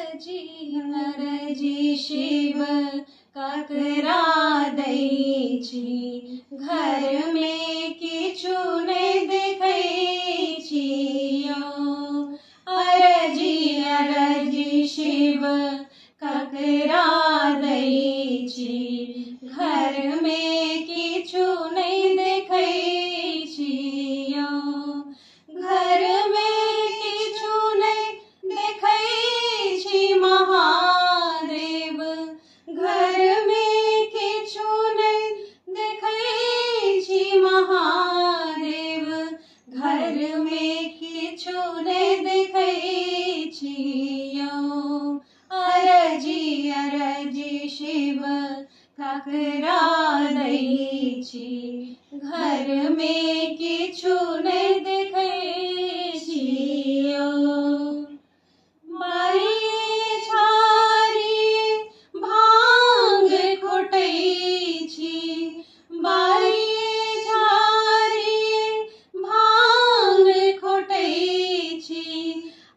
अरजी शिव ककरा दै छी, घर में किछु नहि देखै छियो। अरजी शिव ककरा दै छी, घर में किछु नहि देखै छियो। घर में किछु नहि देखै छी महादेव, घर में किछु नहि देखै छी महादेव, घर में किछु नहि देखै छियो। अरजी शिव ककरा दै छी, घर में किछु नहि देखै छियो। बारिये झाड़िये भांग खोटै छी, बारिये झाड़िये भांग खोटै छी,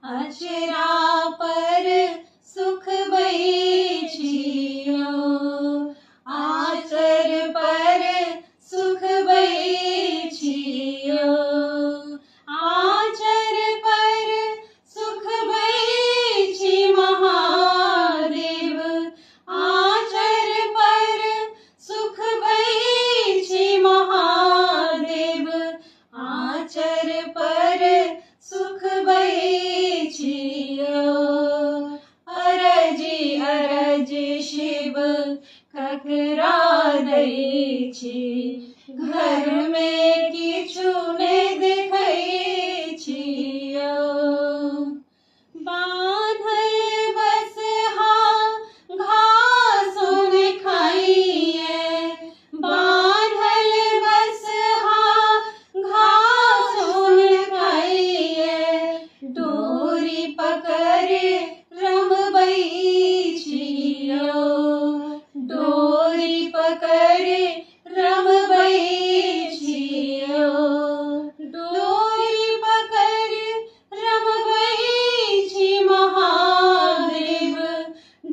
अचरा पर सुखबै छियो। आचर पर सुखबै छियो, आचर पर सुखबै छी महादेव, आचर पर सुखबै छी महादेव, आचर पर सुखबै छियो। अरजी शिव ककरा दै छी, घर में किछु नहि देखै छियो। बान्हल बसहा घासो नहि खाइए, बान्हल बसहा घासो नहि खाइए, डोरी पकड़ि रमबै छियो, डोरी पकड़ि रमबै छियो, डोरी पकड़ि रमबै छी महादेव,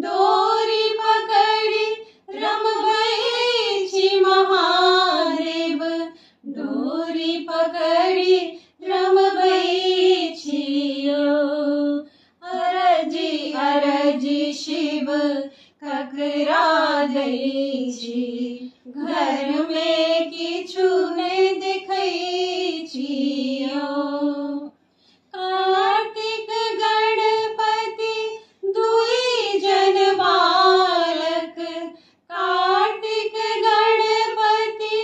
डोरी पकड़ि रमबै छी महादेव, डोरी पकड़ि रमबै छियो। अरजी शिव ककरा दै छी, घर में किछु नहि देखै छियो। कार्तिक गणपति दुई जन बालक, कार्तिक गणपति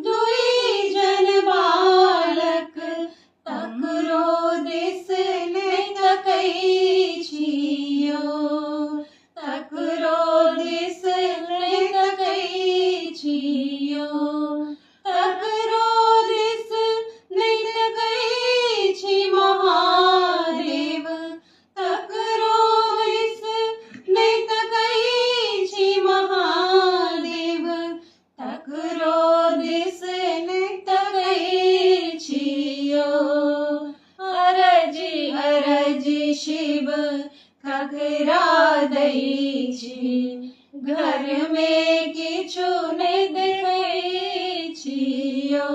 दुई जन बालक, तकरो दिस नहि तकै छियो, तकरो दिस नहि तकै छियो, तकरो दिस नहि तकै छी महादेव, तकरो दिस नहि तकै छी महादेव, तकरो दिस नहि तकै छियो। अरजी शिव ककरा दै छी, घर में किछु नहि देखै छियो।